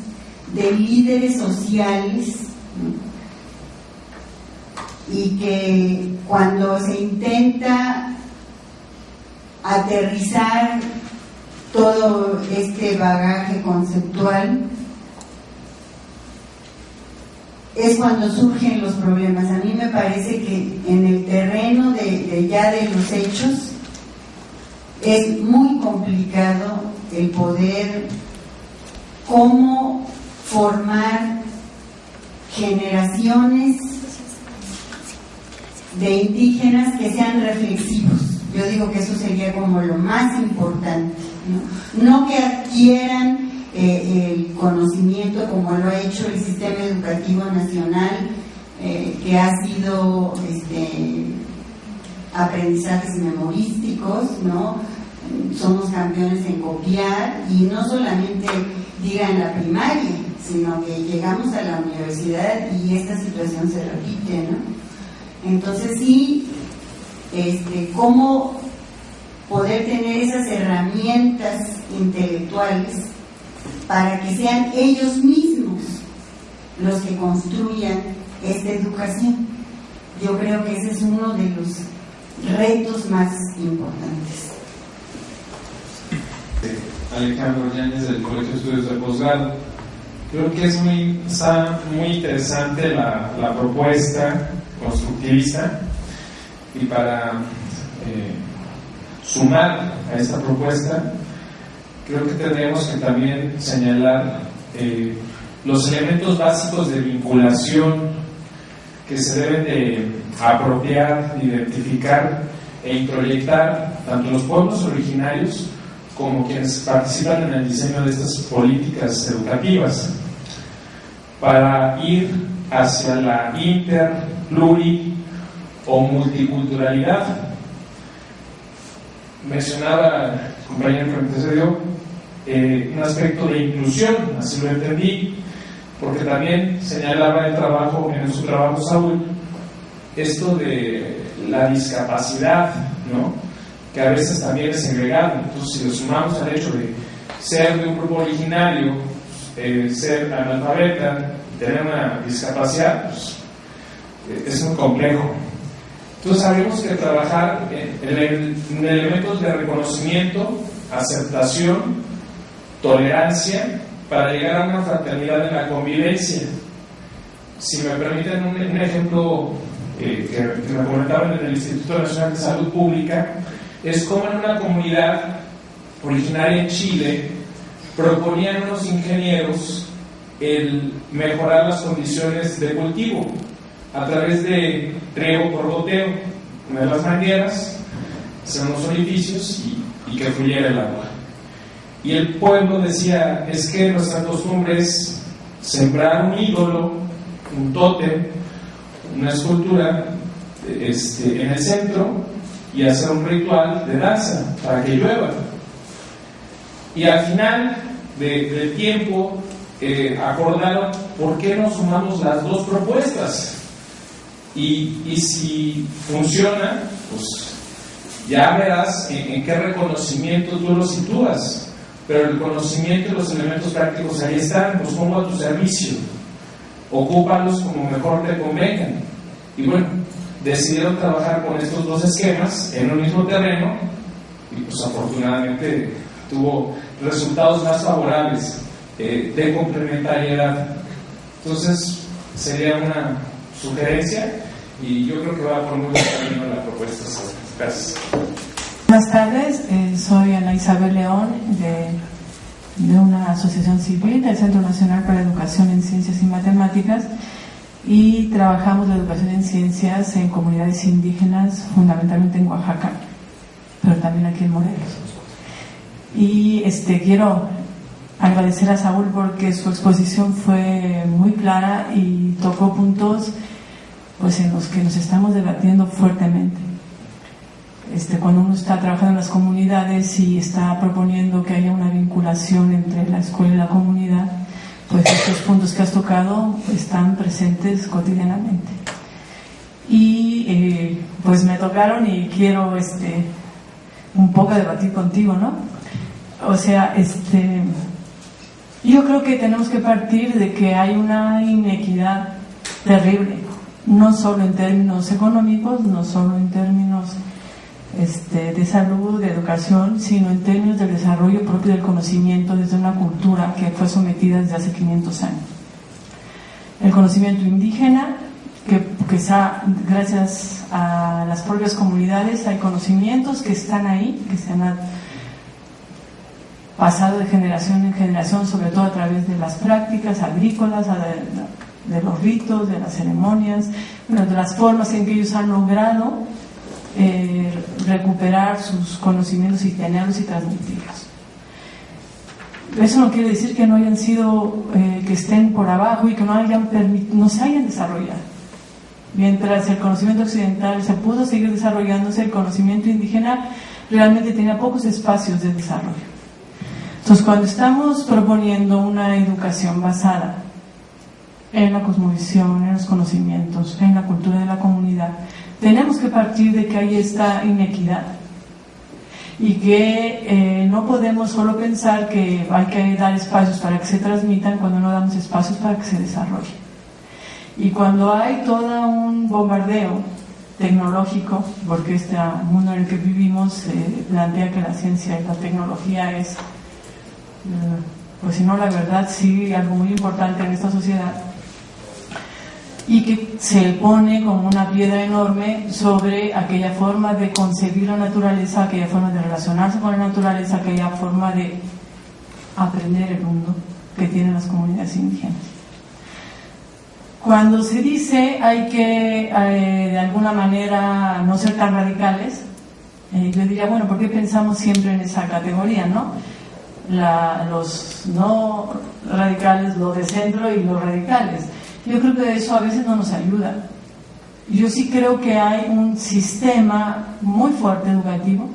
de líderes sociales, ¿no? Y que cuando se intenta aterrizar todo este bagaje conceptual, es cuando surgen los problemas. A mí me parece que en el terreno de los hechos es muy complicado el poder cómo formar generaciones de indígenas que sean reflexivos. Yo digo que eso sería como lo más importante, no que adquieran el conocimiento como lo ha hecho el sistema educativo nacional, que ha sido aprendizajes memorísticos, ¿no? Somos campeones en copiar, y no solamente diga en la primaria, sino que llegamos a la universidad y esta situación se repite, ¿no? Entonces sí, cómo poder tener esas herramientas intelectuales para que sean ellos mismos los que construyan esta educación. Yo creo que ese es uno de los retos más importantes. Alejandro Yáñez, del Colegio de Estudios de Posgrado. Creo que está muy interesante la propuesta constructivista, y para sumar a esta propuesta, creo que tendríamos que también señalar los elementos básicos de vinculación que se deben de apropiar, identificar e introyectar tanto los pueblos originarios como quienes participan en el diseño de estas políticas educativas, para ir hacia la pluri o multiculturalidad. Mencionaba el compañero que me antecedió un aspecto de inclusión, así lo entendí, porque también señalaba en su trabajo Saúl, esto de la discapacidad, ¿no? Que a veces también es segregado. Entonces, si lo sumamos al hecho de ser de un grupo originario, ser analfabeta, tener una discapacidad, pues, es muy complejo. Entonces, sabemos que trabajar en elementos de reconocimiento, aceptación, tolerancia, para llegar a una fraternidad en la convivencia. Si me permiten un ejemplo que me comentaban en el Instituto Nacional de Salud Pública, es como en una comunidad originaria en Chile proponían unos ingenieros el mejorar las condiciones de cultivo a través de riego por goteo. una de las mangueras, hacer unos orificios y que fluyera el agua. Y el pueblo decía, es que nuestra costumbre es sembrar un ídolo, un tótem, una escultura en el centro y hacer un ritual de danza para que llueva. Y al final del tiempo acordaron por qué no sumamos las dos propuestas, y si funciona, pues ya verás en qué reconocimiento tú lo sitúas, pero el conocimiento y los elementos prácticos ahí están, los pongo a tu servicio, ocúpalos como mejor te convengan. Y bueno, decidieron trabajar con estos dos esquemas en un mismo terreno y pues afortunadamente tuvo resultados más favorables de complementariedad. Entonces sería una sugerencia y yo creo que va por muy buen camino la propuesta. Gracias. Buenas tardes, soy Ana Isabel León de una asociación civil del Centro Nacional para la Educación en Ciencias y Matemáticas, y trabajamos la educación en ciencias en comunidades indígenas, fundamentalmente en Oaxaca, pero también aquí en Morelos. Y quiero agradecer a Saúl porque su exposición fue muy clara y tocó puntos pues en los que nos estamos debatiendo fuertemente. Cuando uno está trabajando en las comunidades y está proponiendo que haya una vinculación entre la escuela y la comunidad, pues estos puntos que has tocado están presentes cotidianamente. Y pues me tocaron y quiero un poco debatir contigo, ¿no? O sea, yo creo que tenemos que partir de que hay una inequidad terrible, no solo en términos económicos, no solo en términos de salud, de educación, sino en términos del desarrollo propio del conocimiento desde una cultura que fue sometida desde hace 500 años. El conocimiento indígena, que gracias a las propias comunidades hay conocimientos que están ahí, que se han pasado de generación en generación, sobre todo a través de las prácticas agrícolas, de los ritos, de las ceremonias, de las formas en que ellos han logrado recuperar sus conocimientos y tenerlos y transmitirlos. Eso no quiere decir que no hayan sido, que estén por abajo y que no se hayan desarrollado. Mientras el conocimiento occidental se pudo seguir desarrollándose, el conocimiento indígena realmente tenía pocos espacios de desarrollo. Entonces, cuando estamos proponiendo una educación basada en la cosmovisión, en los conocimientos, en la cultura de la comunidad, tenemos que partir de que hay esta inequidad y que no podemos solo pensar que hay que dar espacios para que se transmitan cuando no damos espacios para que se desarrollen. Y cuando hay todo un bombardeo tecnológico, porque este mundo en el que vivimos plantea que la ciencia y la tecnología es, pues si no la verdad, sí algo muy importante en esta sociedad, y que se pone como una piedra enorme sobre aquella forma de concebir la naturaleza, aquella forma de relacionarse con la naturaleza, aquella forma de aprender el mundo que tienen las comunidades indígenas. Cuando se dice hay que de alguna manera no ser tan radicales, yo diría, bueno, ¿por qué pensamos siempre en esa categoría, no? Los no radicales, los de centro y los radicales. Yo creo que eso a veces no nos ayuda. Yo sí creo que hay un sistema muy fuerte educativo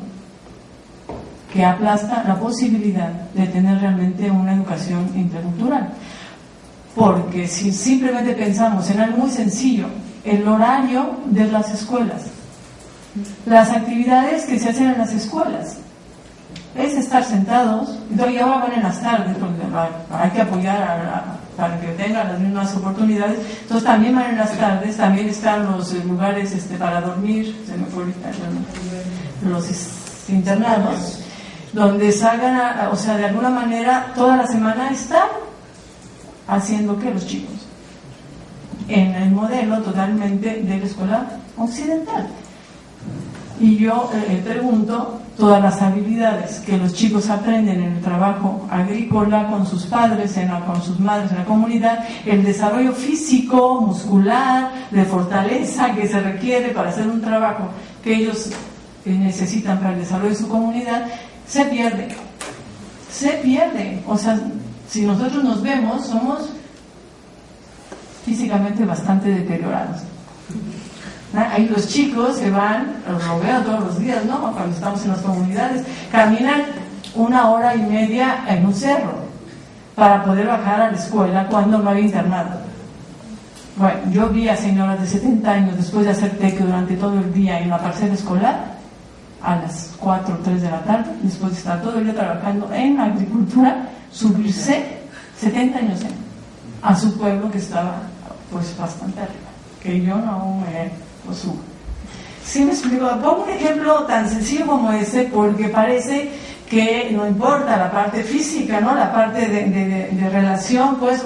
que aplasta la posibilidad de tener realmente una educación intercultural. Porque si simplemente pensamos en algo muy sencillo, el horario de las escuelas, las actividades que se hacen en las escuelas, es estar sentados, y ahora van en las tardes, porque hay que apoyar para que tengan las mismas oportunidades, entonces también van en las tardes, también están los lugares para dormir, se me fue ahorita, los internados, donde salgan, o sea, de alguna manera, toda la semana están haciendo que los chicos, en el modelo totalmente de la escuela occidental. Y yo pregunto, todas las habilidades que los chicos aprenden en el trabajo agrícola, con sus padres, con sus madres, en la comunidad, el desarrollo físico, muscular, de fortaleza que se requiere para hacer un trabajo que ellos necesitan para el desarrollo de su comunidad, se pierde. O sea, si nosotros nos vemos, somos físicamente bastante deteriorados. Ahí los chicos que van, lo veo todos los días, ¿no? Cuando estamos en las comunidades, caminan 1 hora y media en un cerro para poder bajar a la escuela cuando no había internado. Bueno, yo vi a señoras de 70 años después de hacer tequio durante todo el día en la parcela escolar, a las 4 o 3 de la tarde, después de estar todo el día trabajando en agricultura, subirse 70 años a su pueblo que estaba pues bastante arriba, que yo no me lo subo. ¿Sí me explico? Pongo un ejemplo tan sencillo como ese porque parece que no importa la parte física, ¿no? La parte de relación pues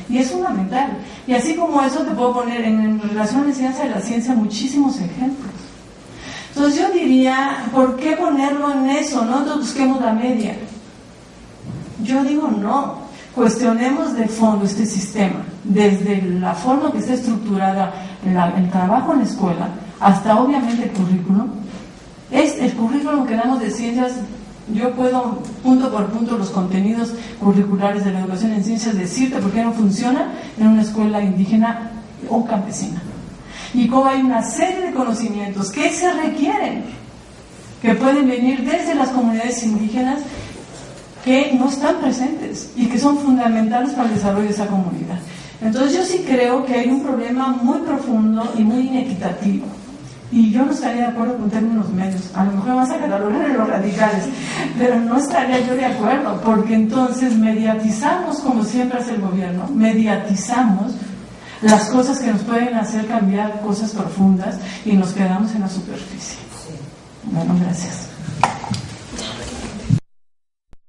y es fundamental. Y así como eso te puedo poner en relación a la enseñanza de la ciencia muchísimos ejemplos. Entonces yo diría, ¿por qué ponerlo en eso? No entonces busquemos la media. Yo digo no, cuestionemos de fondo este sistema, desde la forma que está estructurada el trabajo en la escuela, hasta obviamente el currículum. Es el currículum que damos de ciencias. Yo puedo, punto por punto, los contenidos curriculares de la educación en ciencias, decirte por qué no funciona en una escuela indígena o campesina. Y cómo hay una serie de conocimientos que se requieren, que pueden venir desde las comunidades indígenas, que no están presentes y que son fundamentales para el desarrollo de esa comunidad. Entonces yo sí creo que hay un problema muy profundo y muy inequitativo. Y yo no estaría de acuerdo con términos medios. A lo mejor me vas a catalogar de los radicales, pero no estaría yo de acuerdo, porque entonces mediatizamos, como siempre hace el gobierno, mediatizamos las cosas que nos pueden hacer cambiar cosas profundas y nos quedamos en la superficie. Bueno, gracias.